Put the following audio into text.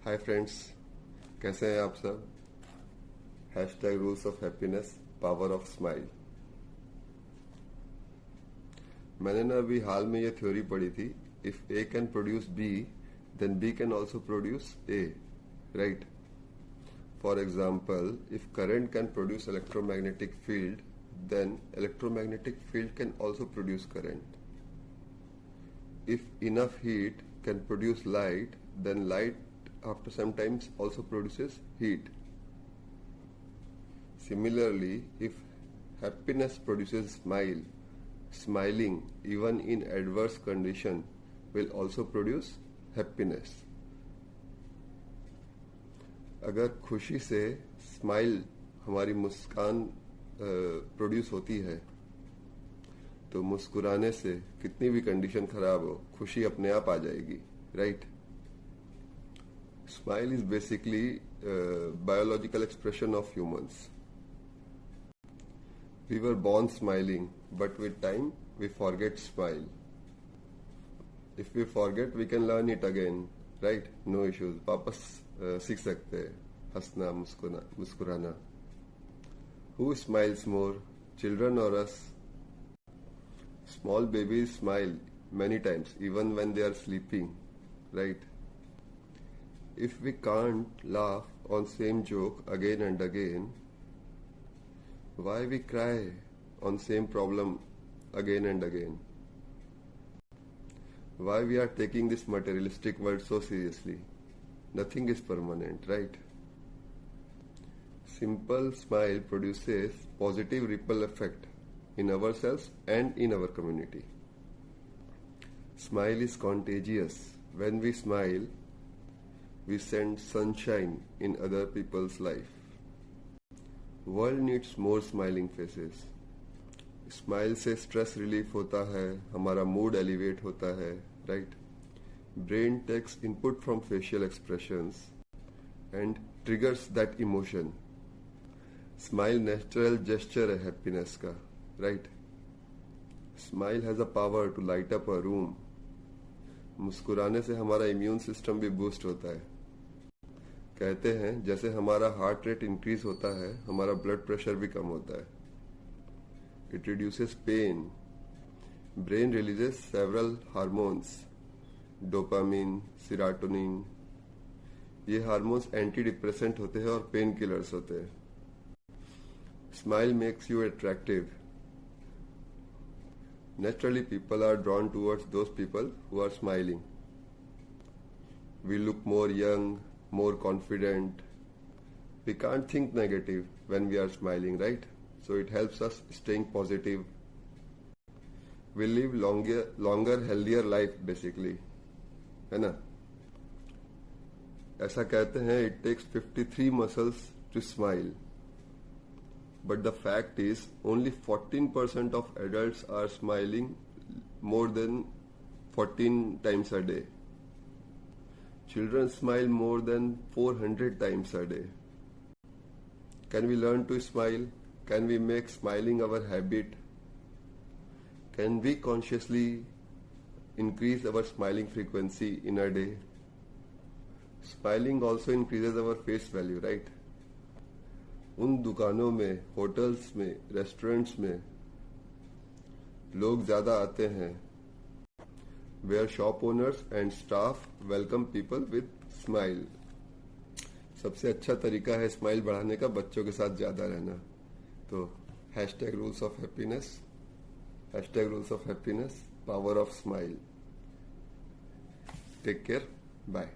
Hi friends, कैसे हैं आप सब। Hashtag rules of happiness, power of smile. मैंने ना अभी हाल में ये थ्योरी पढ़ी थी, if A can produce B then B can also produce A, right. For example, if current can produce electromagnetic field then electromagnetic field can also produce current. If enough heat can produce light, then light after some times also produces heat. Similarly, if happiness produces smile, smiling even in adverse condition will also produce happiness. अगर खुशी से smile हमारी मुस्कान produce होती है तो मुस्कुराने से कितनी भी कंडीशन खराब हो, खुशी अपने आप आ जाएगी, right. Smile is basically biological expression of humans. We were born smiling but with time we forget smile. If we forget we can learn it again, right, no issues. वापस सीख सकते हैं हंसना, मुस्कुराना। हु स्माइल्स मोर, चिल्ड्रन और अस? Small babies smile many times even when they are sleeping, right? If we can't laugh on same joke again and again, why we cry on same problem again and again? Why we are taking this materialistic world so seriously? Nothing is permanent, right? Simple smile produces positive ripple effect in ourselves and in our community. Smile is contagious. When we smile, we send sunshine in other people's life. World needs more smiling faces. Smile से stress relief होता है, हमारा mood elevate होता है, right? Brain takes input from facial expressions and triggers that emotion. Smile natural gesture है happiness का, right. Smile has a power to light up a room. मुस्कुराने से हमारा इम्यून सिस्टम भी बूस्ट होता है। कहते हैं जैसे हमारा हार्ट रेट इंक्रीज होता है, हमारा ब्लड प्रेशर भी कम होता है। It reduces pain. Brain releases several hormones, dopamine, serotonin. ये हार्मोन्स एंटी डिप्रेसेंट होते हैं और पेन किलर्स होते हैं। Smile makes you attractive. Naturally, people are drawn towards those people who are smiling. We look more young, more confident. We can't think negative when we are smiling, right? So it helps us staying positive. We live longer, healthier life basically. है ना? ऐसा कहते हैं it takes 53 muscles to smile. But the fact is, only 14% of adults are smiling more than 14 times a day. Children smile more than 400 times a day. Can we learn to smile? Can we make smiling our habit? Can we consciously increase our smiling frequency in a day? Smiling also increases our face value, right? उन दुकानों में, hotels में, restaurants में लोग ज्यादा आते हैं where shop owners and staff welcome people with smile. सबसे अच्छा तरीका है स्माइल बढ़ाने का बच्चों के साथ ज्यादा रहना। तो hashtag rules of happiness, hashtag rules of happiness, power of smile. Take care, bye.